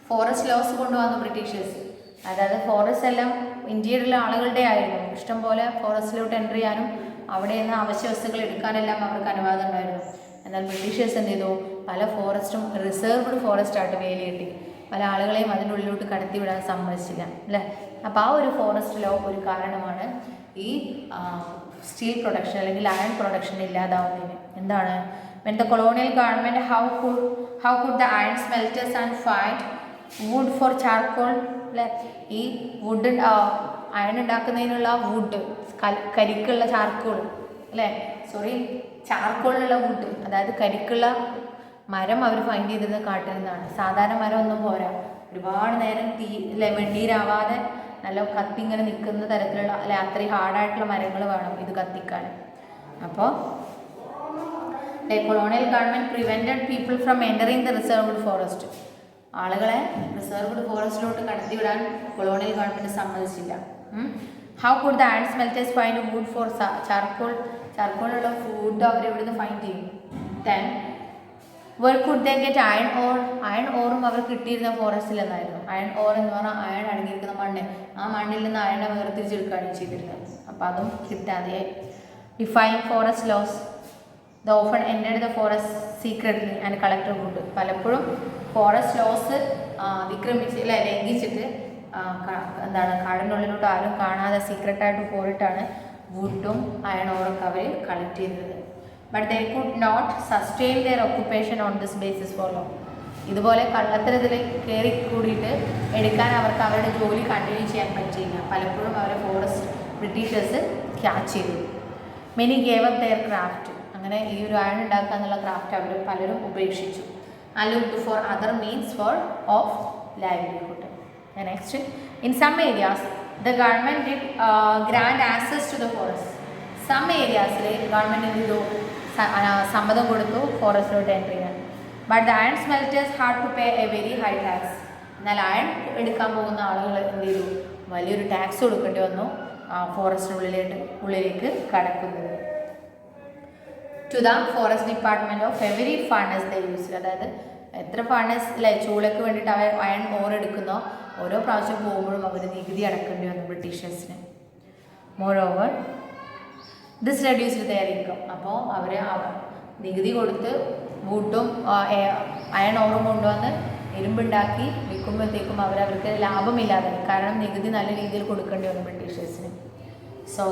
ഫോറസ്റ്റ് ലോസ് കൊണ്ടുവന്നു ബ്രിട്ടീഷേഴ്സ്. അതായത് ഫോറസ്റ്റ് എല്ലാം ഇന്ത്യയിലുള്ള ആളുകളുടെ ആയിരുന്നു. ഇഷ്ടംപോലെ ഫോറസ്റ്റിലോട്ട് എൻട്രി ചെയ്യാനും അവിടെ നിന്ന് അവശ്യ വസ്തുക്കൾ എടുക്കാനെല്ലാം അവർക്ക് അനുവാദം ഉണ്ടായിരുന്നു. എന്നാൽ ബ്രിട്ടീഷേഴ്സ് എന്ത് ചെയ്തു, പല ഫോറസ്റ്റും റിസർവ്ഡ് ഫോറസ്റ്റ് ആയിട്ട് വേലി പല ആളുകളെയും അതിൻ്റെ ഉള്ളിലോട്ട് കടത്തിവിടാൻ സമ്മതിച്ചില്ല അല്ലേ. അപ്പോൾ ആ ഒരു ഫോറസ്റ്റ് ലോ ഒരു കാരണമാണ് ഈ സ്റ്റീൽ പ്രൊഡക്ഷൻ അല്ലെങ്കിൽ അയൺ പ്രൊഡക്ഷൻ ഇല്ലാതാവുന്നതിന്. എന്താണ്, when the colonial government how could the iron smelters and find wood for charcoal അല്ലേ. ഈ വുഡ് അയൺ ഉണ്ടാക്കുന്നതിനുള്ള വുഡ്, കരിക്കുള്ള ചാർക്കോൾ അല്ലേ, ചാർക്കോളിനുള്ള വുഡ്, അതായത് കരിക്കുള്ള മരം അവർ ഫൈൻഡ് ചെയ്തിരുന്നത് കാട്ടിൽ നിന്നാണ്. സാധാരണ മരം ഒന്നും പോരാ, ഒരുപാട് നേരം വെണ്ണീരാവാതെ നല്ല കത്തിങ്ങനെ നിൽക്കുന്ന തരത്തിലുള്ള അല്ലെ അത്രയും ഹാർഡായിട്ടുള്ള മരങ്ങൾ വേണം ഇത് കത്തിക്കാൻ. അപ്പോൾ colonial government prevented people from entering the reserved forest. ആളുകളെ റിസർവ്ഡ് ഫോറസ്റ്റിലോട്ട് കടത്തിവിടാൻ കൊളോണിയൽ ഗവൺമെൻറ് സമ്മതിച്ചില്ല. How could the iron സ്മെൽറ്റേഴ്സ് find would four ചാർക്കോളിലുള്ള would അവർ എവിടുന്ന് ഫൈൻഡ് ചെയ്യും? Then where could they get iron ore? Iron ഓറും അവർ കിട്ടിയിരുന്ന ഫോറസ്റ്റിൽ നിന്നായിരുന്നു. അയൺ ഓർ എന്ന് പറഞ്ഞാൽ iron അടങ്ങിയിരിക്കുന്ന മണ്ണ്, ആ മണ്ണിൽ നിന്ന് അയണെ വേർതിരിച്ചെടുക്കുകയാണ് ചെയ്തിരുന്നത്. അപ്പോൾ അതും കിട്ടാതെ. Defying forest laws they often entered the forest secretly and collected wood. പലപ്പോഴും ഫോറസ്റ്റ് ലോസ് അതിക്രമിച്ച് ലംഘിച്ചിട്ട് കാടിനുള്ളിലോട്ട് ആരും കാണാതെ സീക്രട്ടായിട്ട് പോയിട്ടാണ് വുഡും അയൺ ഓറൊക്കെ അവർ കളക്ട് ചെയ്തത്. But they could not sustain their occupation on this basis for long. ഇതുപോലെ കള്ളത്തരത്തിൽ കയറി കൂടിയിട്ട് എടുക്കാൻ അവർക്ക് അവരുടെ ജോലി കണ്ടിന്യൂ ചെയ്യാൻ പറ്റിയില്ല. പലപ്പോഴും അവരെ ഫോറസ്റ്റ് ബ്രിട്ടീഷേഴ്സ് ക്യാച്ച് ചെയ്തു. Many gave up their craft. അങ്ങനെ ഈ ഒരു അയൺ ഉണ്ടാക്കുക എന്നുള്ള ക്രാഫ്റ്റ് അവർ പലരും ഉപേക്ഷിച്ചു. And looked for other means of livelihood. Next, in some areas the government did grant access to the forest. Some ഏരിയാസിൽ ഗവൺമെൻറ് എന്ത് ചെയ്തു, സമ്മതം കൊടുത്തു ഫോറസ്റ്റിലോട്ട് എൻട്രി ചെയ്യാൻ. But the iron smelters had to pay a very high tax. എന്നാൽ iron എടുക്കാൻ പോകുന്ന ആളുകൾ എന്ത് ചെയ്തു, വലിയൊരു ടാക്സ് കൊടുക്കേണ്ടി വന്നു ഫോറസ്റ്റിനുള്ളിലേക്ക് കടക്കുന്നത്. To the forest department of every furnace the use. അതായത് എത്ര ഫർണസ് അല്ലെ ചൂളയ്ക്ക് വേണ്ടിയിട്ട് അവർ അയൺ ഓർ എടുക്കുന്നോ ഓരോ പ്രാവശ്യം പോകുമ്പോഴും അവർ നികുതി അടക്കേണ്ടി വന്നു ബ്രിട്ടീഷേഴ്സിന്. Moreover this reduced their income. അപ്പോൾ അവർ നികുതി കൊടുത്ത് വുഡും അയൺ ഓറും കൊണ്ടുവന്ന് ഇരുമ്പുണ്ടാക്കി വിൽക്കുമ്പോഴത്തേക്കും അവർക്ക് ലാഭമില്ലാതെ, കാരണം നികുതി നല്ല രീതിയിൽ കൊടുക്കേണ്ടി വന്നു ബ്രിട്ടീഷേഴ്സിന്. So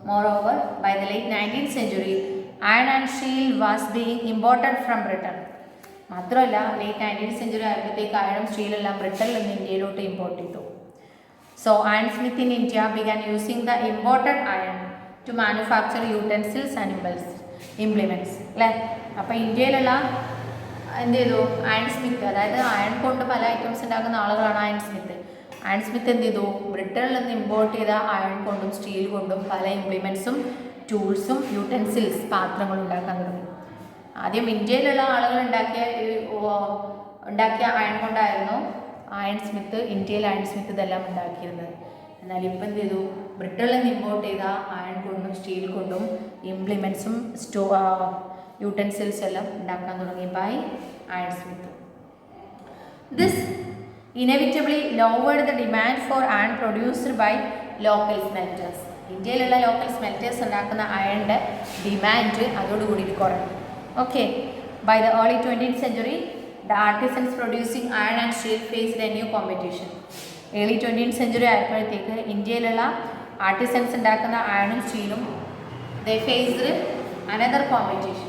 moreover by the late 19th century iron and steel was being imported from Britain. മാത്രമല്ല ലേറ്റ് 19th century ആയപ്പോഴത്തേക്ക് അയണും സ്റ്റീലെല്ലാം ബ്രിട്ടനിൽ നിന്ന് ഇന്ത്യയിലോട്ട് ഇമ്പോർട്ട് ചെയ്തു. So iron smith in India began using the imported iron to manufacture utensils and implements അല്ലേ. അപ്പോൾ ഇന്ത്യയിലുള്ള എന്ത് ചെയ്തു, അയൺ സ്മിത്ത്, അതായത് അയൺ കൊണ്ട് പല ഐറ്റംസ് ഉണ്ടാക്കുന്ന ആളുകളാണ് അയൺ സ്മിത്ത്. അയൺ സ്മിത്ത് എന്ത് ചെയ്തു, ബ്രിട്ടനിൽ നിന്ന് ഇമ്പോർട്ട് ചെയ്ത അയൺ കൊണ്ടും സ്റ്റീൽ കൊണ്ടും പല ഇംപ്ലിമെൻറ്റ്സും ടൂൾസും യൂട്ടൻസിൽസ് പാത്രങ്ങളും ഉണ്ടാക്കാൻ തുടങ്ങി. ആദ്യം ഇന്ത്യയിലുള്ള ആളുകൾ ഉണ്ടാക്കിയ അയൺ കൊണ്ടായിരുന്നു അയൺ സ്മിത്ത്, ഇന്ത്യയിൽ അയൺ സ്മിത്ത് ഇതെല്ലാം ഉണ്ടാക്കിയിരുന്നത്. എന്നാൽ ഇപ്പം എന്ത് ചെയ്തു, ബ്രിട്ടനിൽ നിന്ന് ഇമ്പോർട്ട് ചെയ്ത അയൺ കൊണ്ടും സ്റ്റീൽ കൊണ്ടും ഇംപ്ലിമെൻറ്റ്സും യൂട്ടൻസിൽസ് എല്ലാം ഉണ്ടാക്കാൻ തുടങ്ങി by iron smith. This inevitably lowered the demand for iron produced by local smelters. ഇന്ത്യയിലുള്ള ലോക്കൽ സ്മെൽറ്റേഴ്സ് ഉണ്ടാക്കുന്ന അയണിൻ്റെ ഡിമാൻഡ് അതോടുകൂടി കുറഞ്ഞു. Okay, by the early 20th century the artisans producing iron and steel faced a new competition. Early 20th century ആയപ്പോഴത്തേക്ക് ഇന്ത്യയിലുള്ള artisans ഉണ്ടാക്കുന്ന അയണും സ്റ്റീലും they faced another competition.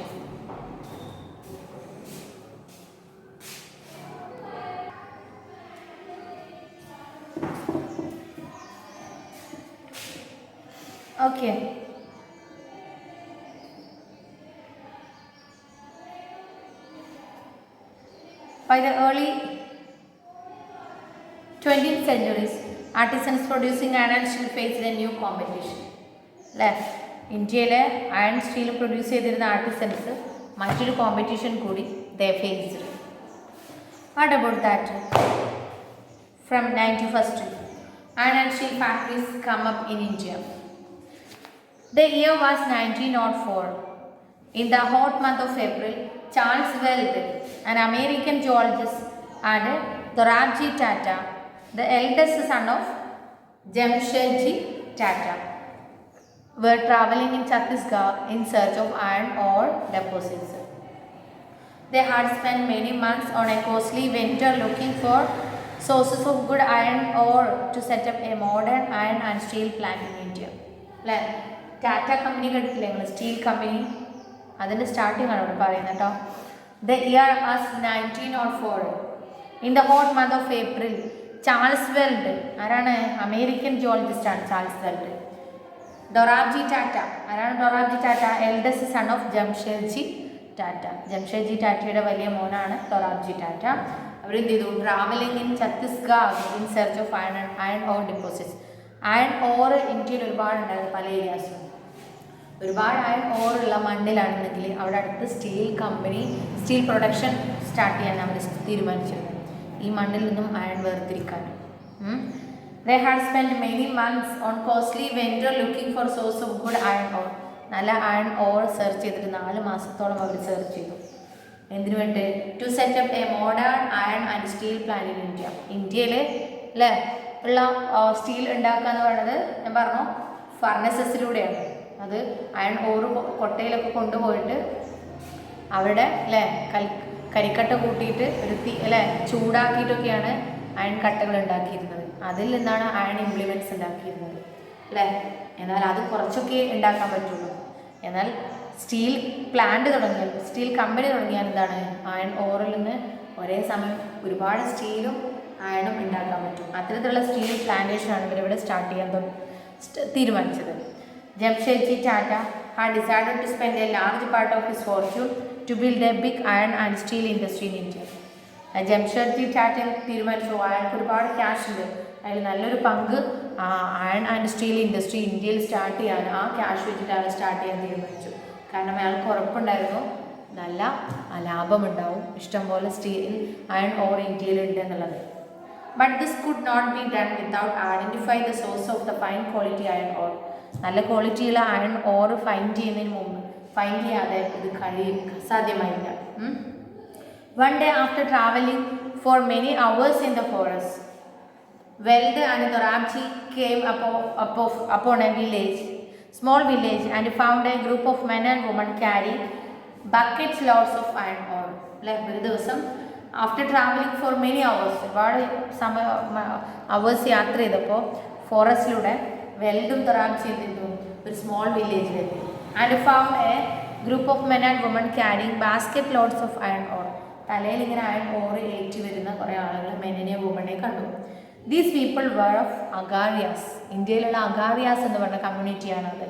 Okay. By the early 20th centuries, artisans producing iron and steel faced a new competition. Left. ഇന്ത്യയിലെ iron steel produce ചെയ്തിരുന്ന artisans മറ്റൊരു competition കൂടി they faced. What about that? From 91st, iron and steel factories come up in India. The year was 1904. In the hot month of April, Charles Weld, an American geologist, and Dorabji Tata, the eldest son of Jamshedji Tata, were traveling in Chhattisgarh in search of iron ore deposits. They had spent many months on a costly venture looking for sources of good iron ore to set up a modern iron and steel plant in India. Tata company കണ്ടിട്ടില്ലേ നിങ്ങൾ, steel company, അതിൻ്റെ starting ആണ് ഇവിടെ പറയുന്നത് കേട്ടോ. The year was 1904. In the hot month of April, Charles Weld, ആരാണ്, American ജിയോളജിസ്റ്റാണ് Charles Weld. Dorabji Tata, ആരാണ് Dorabji Tata, eldest son of Jamshedji Tata. Jamshedji ടാറ്റയുടെ വലിയ മോനാണ് ഡൊറാബ്ജി ടാറ്റ. അവരെന്ത് ചെയ്തു, travelling in Chhattisgarh in search of iron ore deposits. Iron ore ഇന്ത്യയിൽ ഒരുപാടുണ്ടായിരുന്നു, പല ഏരിയാസും ഒരുപാട് അയൺ ഓറുള്ള മണ്ണിലാണെന്നെങ്കിൽ അവിടെ അടുത്ത് steel company, steel production start ചെയ്യാൻ അവർ തീരുമാനിച്ചിരുന്നത്, ഈ മണ്ണിൽ നിന്നും അയൺ വേർതിരിക്കാൻ. They had spent many months on costly venture looking for source of good iron ore. നല്ല അയൺ ഓർ സെർച്ച് ചെയ്തിട്ട് 4 മാസത്തോളം അവർ സെർച്ച് ചെയ്തു. എന്തിനു വേണ്ടി? To set up a modern iron and steel plant in India. ഇന്ത്യയിൽ അല്ലേ ഉള്ള സ്റ്റീൽ ഉണ്ടാക്കുക എന്ന് പറയുന്നത് ഞാൻ പറഞ്ഞു ഫർണസസിലൂടെയാണ്. അത് അയൺ ഓറ് കൊട്ടയിലൊക്കെ കൊണ്ടുപോയിട്ട് അവിടെ അല്ലേ കരിക്കട്ട കൂട്ടിയിട്ട് ഒരു അല്ലേ ചൂടാക്കിയിട്ടൊക്കെയാണ് അയൺ കട്ടകൾ ഉണ്ടാക്കിയിരുന്നത്. അതിൽ നിന്നാണ് അയൺ ഇംപ്ലിമെൻറ്റ്സ് ഉണ്ടാക്കിയിരുന്നത് അല്ലേ. എന്നാൽ അത് കുറച്ചൊക്കെ ഉണ്ടാക്കാൻ പറ്റുള്ളൂ. എന്നാൽ സ്റ്റീൽ പ്ലാന്റ് തുടങ്ങിയാൽ, സ്റ്റീൽ കമ്പനി തുടങ്ങിയാൽ എന്താണ്, അയൺ ഓറിൽ നിന്ന് ഒരേ സമയം ഒരുപാട് സ്റ്റീലും അയണും ഉണ്ടാക്കാൻ പറ്റും. അത്തരത്തിലുള്ള സ്റ്റീൽ പ്ലാന്റേഷനാണ് ഇവരിവിടെ സ്റ്റാർട്ട് ചെയ്യാൻ തീരുമാനിച്ചത്. ജംഷേദ്ജി Tata had decided to spend a large part of his fortune to build a big iron and steel industry in India. ജംഷേദ്ജി Tata തീരുമാനിച്ചു, അയാൾക്ക് ഒരുപാട് ക്യാഷ് ഉണ്ട്, അതിൽ നല്ലൊരു പങ്ക് അയൺ ആൻഡ് സ്റ്റീൽ ഇൻഡസ്ട്രി ഇന്ത്യയിൽ സ്റ്റാർട്ട് ചെയ്യാൻ, ആ ക്യാഷ് വെച്ചിട്ട് അയാൾ സ്റ്റാർട്ട് ചെയ്യാൻ തീരുമാനിച്ചു. കാരണം അയാൾക്ക് ഉറപ്പുണ്ടായിരുന്നു നല്ല ലാഭമുണ്ടാവും, ഇഷ്ടംപോലെ സ്റ്റീൽ അയൺ ഓർ ഇന്ത്യയിലുണ്ട് എന്നുള്ളത്. But this could not be done without identify the source of the fine quality iron ore. നല്ല ക്വാളിറ്റിയുള്ള അയൺ ഓർ ഫൈൻഡ് ചെയ്യാതെ ഇത് സാധ്യമായില്ല. One day after traveling for many hours in the forest, Weld and Dorabji came upon a small village, and found a group of men and women carrying buckets loads of iron ore. ഒരു ദിവസം after travelling for many hours, ഒരുപാട് hours യാത്ര ചെയ്തപ്പോൾ ഫോറസ്റ്റിലൂടെ വെൽഡും ദൊറാബ്ജിയും ചെയ്തു ഒരു സ്മോൾ വില്ലേജിലെത്തി. And found a group of men and women carrying basket loads of iron ore. തലയിൽ ഇങ്ങനെ അയൺ ഓർ ഏറ്റി വരുന്ന കുറേ ആളുകൾ, മെന്നിനെ വുമനെ കണ്ടു. These people were of Agarias. ഇന്ത്യയിലുള്ള അഗാരിയാസ് എന്ന് പറഞ്ഞ കമ്മ്യൂണിറ്റിയാണ് അത്.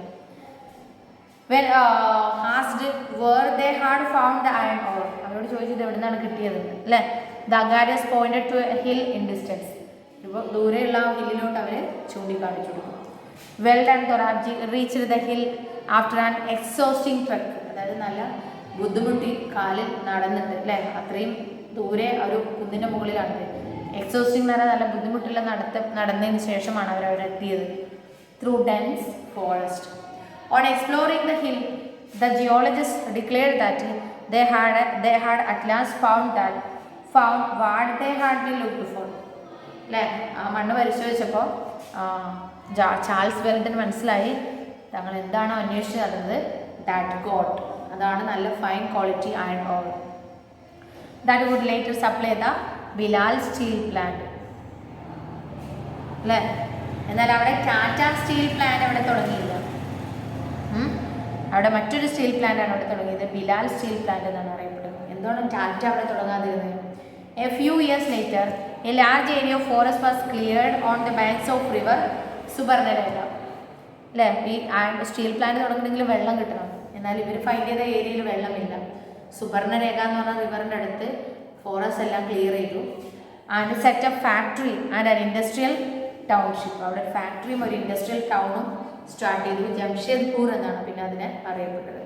When asked where they had found the iron ore, അവരോട് ചോദിച്ചത് എവിടെ നിന്നാണ് കിട്ടിയത് അല്ലേ. The Agarias pointed to a hill in distance. ഇപ്പോൾ ദൂരെയുള്ള ഹില്ലിലോട്ട് അവർ ചൂണ്ടിക്കാണിച്ചു കൊടുക്കും. Weld and Dorabji reached the hill after an exhausting trek. അതായത് നല്ല ബുദ്ധിമുട്ടി കാലിൽ നടന്നിട്ട് അല്ലേ, അത്രയും ദൂരെ ഒരു കുന്നിൻ്റെ മുകളിലാണ് എക്സോസ്റ്റിംഗ് എന്ന് പറഞ്ഞാൽ നല്ല ബുദ്ധിമുട്ടുള്ള നടന്നതിന് ശേഷമാണ് അവരവിടെ എത്തിയത്. Through dense forest. On exploring the hill the geologist declared that they had at last found what they had been looked for. അല്ലേ, ആ മണ്ണ് പരിശോധിച്ചപ്പോൾ ചാൾസ് വെൽഡന് മനസ്സിലായി തങ്ങൾ എന്താണോ അന്വേഷിച്ച് നടന്നത്, ദാറ്റ് ഗോട്ട്, അതാണ് നല്ല fine quality iron ore that would later supply the Bhilai steel plant. അല്ലേ, എന്നാൽ അവിടെ ടാറ്റ സ്റ്റീൽ പ്ലാന്റ് അവിടെ തുടങ്ങിയില്ല. അവിടെ മറ്റൊരു സ്റ്റീൽ പ്ലാന്റാണ് അവിടെ തുടങ്ങിയത്, ബിലാൽ സ്റ്റീൽ പ്ലാന്റ് എന്നാണ് അറിയപ്പെടുന്നത്. എന്തുകൊണ്ടും ടാറ്റ അവിടെ തുടങ്ങാതിരുന്നത്? A few years later a large area of forest was cleared on the banks of river Subarnarekha. അല്ലേ, ഈ സ്റ്റീൽ പ്ലാന്റ് തുടങ്ങണമെങ്കിൽ വെള്ളം കിട്ടണം. എന്നാൽ ഇവർ ഫൈൻഡ് ചെയ്ത ഏരിയയിൽ വെള്ളമില്ല. സുബർണരേഖ എന്ന് പറഞ്ഞ റിവറിൻ്റെ അടുത്ത് ഫോറസ്റ്റ് എല്ലാം ക്ലിയർ ചെയ്തു. And set up factory and an industrial township. അവിടെ ഫാക്ടറിയും ഒരു ഇൻഡസ്ട്രിയൽ ടൗണും സ്റ്റാർട്ട് ചെയ്തു. ജംഷേദ്പൂർ എന്നാണ് പിന്നെ അതിനെ അറിയപ്പെട്ടത്.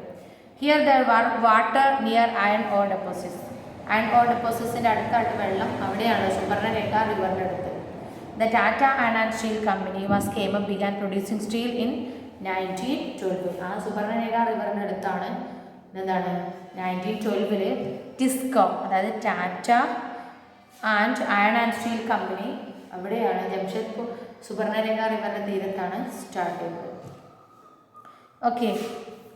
Here there water near iron ore deposits. Iron ore ഡെപ്പോസിറ്റ്സിൻ്റെ അടുത്തായിട്ട് വെള്ളം, അവിടെയാണ് സുബർണരേഖ റിവറിൻ്റെ അടുത്ത്. The Tata iron and steel company began producing steel in 1912. ആ സുബർണരേഖ റിവറിൻ്റെ അടുത്താണ് എന്താണ് 1912 ടിസ്കോ, അതായത് Tata and iron and steel company അവിടെയാണ് ജംഷഡ്പൂർ സുബർണരേഖ റിവറിൻ്റെ തീരത്താണ് സ്റ്റാർട്ട് ചെയ്തത്. ഓക്കെ,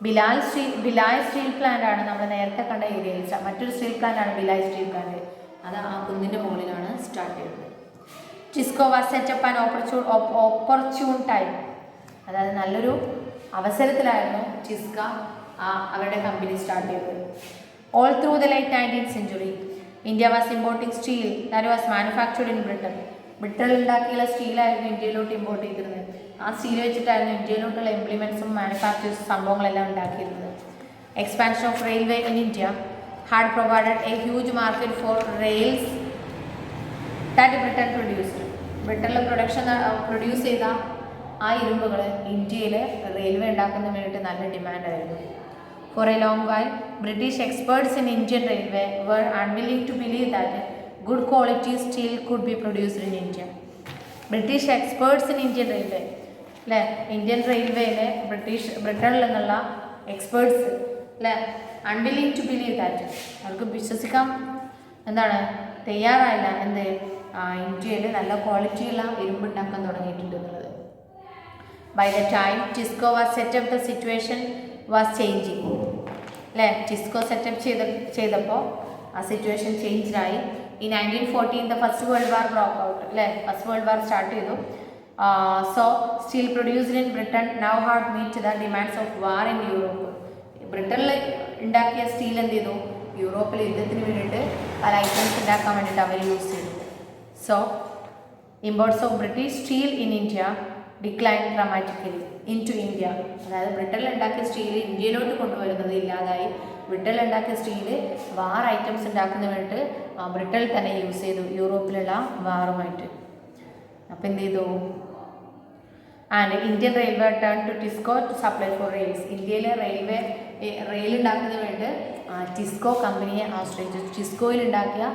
ബിലായ് സ്റ്റീൽ പ്ലാന്റ് ആണ് നമ്മൾ നേരത്തെ കണ്ട ഏരിയയിൽ. മറ്റൊരു സ്റ്റീൽ പ്ലാന്റ് ആണ് ബിലായ് സ്റ്റീൽ പ്ലാന്റ്. അത് ആ കുന്നിൻ്റെ മുകളിലാണ് സ്റ്റാർട്ട് ചെയ്തത്. TISCO was setup an opportune time, അതായത് നല്ലൊരു അവസരത്തിലായിരുന്നു ടിസ്ക അവരുടെ കമ്പനി സ്റ്റാർട്ട് ചെയ്തത്. All through the light 19th century India was importing steel that was manufactured in Britain. ബ്രിട്ടനിൽ ഉണ്ടാക്കിയുള്ള സ്റ്റീലായിരുന്നു ഇന്ത്യയിലോട്ട് ഇമ്പോർട്ട് ചെയ്തിരുന്നത്. ആ സ്റ്റീൽ വെച്ചിട്ടായിരുന്നു ഇന്ത്യയിലോട്ടുള്ള ഇംപ്ലിമെൻറ്റ്സും മാനുഫാക്ചേഴ്സ് സംഭവങ്ങളെല്ലാം ഉണ്ടാക്കിയിരുന്നത്. Expansion of railway in India had provided a huge market for rails that Britain produced. ബ്രിട്ടനിൽ produce ചെയ്ത ആ ഇരുമ്പുകൾ ഇന്ത്യയിൽ റെയിൽവേ ഉണ്ടാക്കുന്നതിന് വേണ്ടിയിട്ട് നല്ല ഡിമാൻഡായിരുന്നു. For a long while British experts in Indian railway were unwilling to believe that good quality steel could be produced in India. British experts in Indian railway, അല്ലേ, ഇന്ത്യൻ റെയിൽവേയിലെ ബ്രിട്ടനിൽ നിന്നുള്ള എക്സ്പേർട്സ്, അല്ലേ, അൺവില്ലിങ് ടു ബിലീവ് ദാറ്റ്, അവർക്ക് വിശ്വസിക്കാൻ എന്താണ് തയ്യാറായില്ല എന്ത് ഇന്ത്യയിൽ നല്ല ക്വാളിറ്റിയുള്ള ഇരുമ്പ് ഉണ്ടാക്കാൻ തുടങ്ങിയിട്ടുണ്ട് എന്നുള്ളത്. By the time TISCO was set up the situation was changing. അല്ലേ, ടിസ്കോ സെറ്റപ്പ് ചെയ്തപ്പോൾ ആ സിറ്റുവേഷൻ ചേഞ്ചായി. ഈ 1914 the first world war broke out. അല്ലേ, ഫസ്റ്റ് വേൾഡ് വാർ സ്റ്റാർട്ട് ചെയ്തു. So steel produced in Britain now had meet the demands of war in Europe. ബ്രിട്ടനിൽ ഉണ്ടാക്കിയ steel എന്ത് ചെയ്തു, യൂറോപ്പിൽ യുദ്ധത്തിന് വേണ്ടിയിട്ട് പല ഐറ്റംസ് ഉണ്ടാക്കാൻ വേണ്ടിയിട്ട് അവർ യൂസ് ചെയ്തു. So imports of British steel in India decline dramatically into India. അതായത് ബ്രിട്ടനിൽ ഉണ്ടാക്കിയ സ്റ്റീൽ ഇന്ത്യയിലോട്ട് കൊണ്ടുവരുന്നത് ഇല്ലാതായി. ബ്രിട്ടനിൽ ഉണ്ടാക്കിയ സ്റ്റീല് വാർ ഐറ്റംസ് ഉണ്ടാക്കുന്നതിന് വേണ്ടിയിട്ട് ബ്രിട്ടനിൽ തന്നെ യൂസ് ചെയ്തു, യൂറോപ്പിലുള്ള വാറുമായിട്ട്. അപ്പോൾ എന്ത് ചെയ്തു, and Indian railway turn to TISCO to supply for rails. ഇന്ത്യയിലെ റെയിൽ ഉണ്ടാക്കുന്നതിന് വേണ്ടി ടിസ്കോ കമ്പനിയെ ആശ്രയിച്ചു. ടിസ്കോയിൽ ഉണ്ടാക്കിയ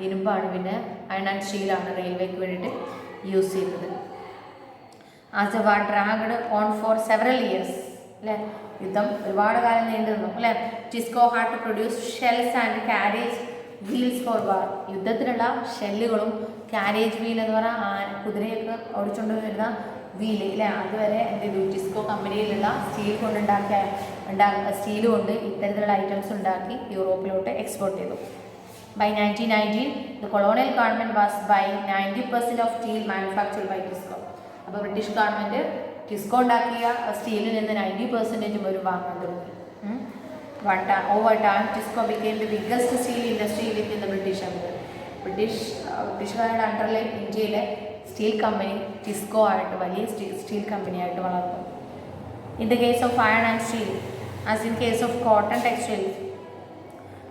ഇരുമ്പാണ് പിന്നെ അയൺ ആൻഡ് സ്റ്റീലാണ് റെയിൽവേക്ക് വേണ്ടിയിട്ട് യൂസ് ചെയ്തത്. As a war dragged on for several years. അല്ലേ, യുദ്ധം ഒരുപാട് കാലം നീണ്ടു നിന്നു. അല്ലേ, TISCO had to produce shells and carriage wheels for war. യുദ്ധത്തിനുള്ള ഷെല്ലുകളും കാരേജ് വീൽ എന്ന് പറഞ്ഞാൽ കുതിരയൊക്കെ ഓടിച്ചുകൊണ്ട് വരുന്ന വീല്, അല്ലേ, അതുവരെ എന്ത് ചെയ്തു, ടിസ്കോ കമ്പനിയിലുള്ള സ്റ്റീൽ സ്റ്റീൽ കൊണ്ട് ഇത്തരത്തിലുള്ള ഐറ്റംസ് ഉണ്ടാക്കി യൂറോപ്പിലോട്ട് എക്സ്പോർട്ട് ചെയ്തു. By 1919 the colonial government was by 90% of steel manufactured by TISCO. അപ്പോൾ ബ്രിട്ടീഷ് ഗവൺമെൻറ് ടിസ്കോ ഉണ്ടാക്കിയ സ്റ്റീലിൽ നിന്ന് 90% ഒരു വാങ്ങാൻ തുടങ്ങി. Over time, Tisco became the biggest steel industry within the British Empire. ബ്രിട്ടീഷുകാരുടെ അണ്ടറിൽ ഇന്ത്യയിലെ സ്റ്റീൽ കമ്പനി ടിസ്കോ ആയിട്ട് വലിയ സ്റ്റീൽ കമ്പനിയായിട്ട് വളർന്നു. In the case of iron and steel as in case of cotton textiles.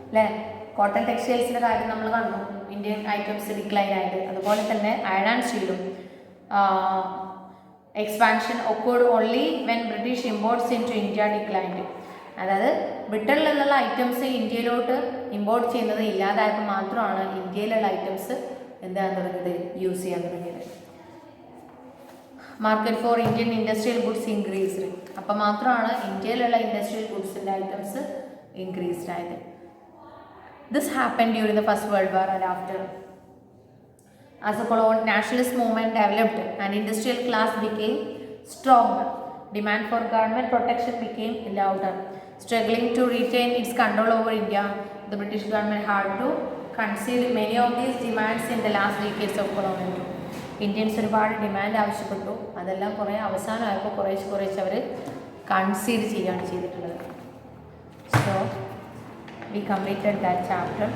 അല്ലേ, കോട്ടൺ ടെക്സ്റ്റൈൽസിൻ്റെ കാര്യം നമ്മൾ കണ്ടു, ഇന്ത്യൻ ഐറ്റംസ് ഡിക്ലൈൻ ആയിട്ട്. അതുപോലെ തന്നെ അയൺ ആൻഡ് സ്റ്റീലും expansion occurred only when British imports into India declined. അതായത് ബ്രിട്ടനിൽ നിന്നുള്ള ഐറ്റംസ് ഇന്ത്യയിലോട്ട് ഇമ്പോർട്ട് ചെയ്യുന്നത് ഇല്ലാതായപ്പോൾ മാത്രമാണ് ഇന്ത്യയിലുള്ള ഐറ്റംസ് എന്താണ് തുടങ്ങിയത്, യൂസ് ചെയ്യാൻ തുടങ്ങിയത്. Market for Indian industrial goods increased. അപ്പം മാത്രമാണ് ഇന്ത്യയിലുള്ള ഇൻഡസ്ട്രിയൽ ഗുഡ്സിൻ്റെ ഐറ്റംസ് ഇൻക്രീസ്ഡ് ആയത്. This happen during the first world war and after. As a nationalist movement developed and industrial class became stronger, demand for government protection became louder. Struggling to retain its control over India, the British government had to concede many of these demands in the last decades of colonial rule. Indians ഒരുപാട് demand ആവശ്യപ്പെട്ടു, അതെല്ലാം കുറേ അവസാനമായപ്പോൾ കുറേശ്ശെ അവർ concede ചെയ്യുകയാണ് ചെയ്തിട്ടുള്ളത്. So we completed that chapter.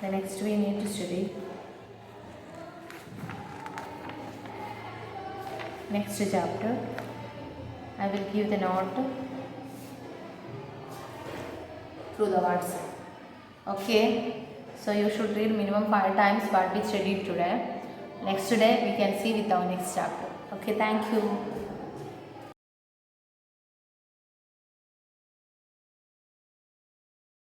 The next we need to study next chapter. I will give the note through the WhatsApp. Okay, so you should read minimum 5 times what we studied today. Next day we can see with our next chapter. Okay, thank you.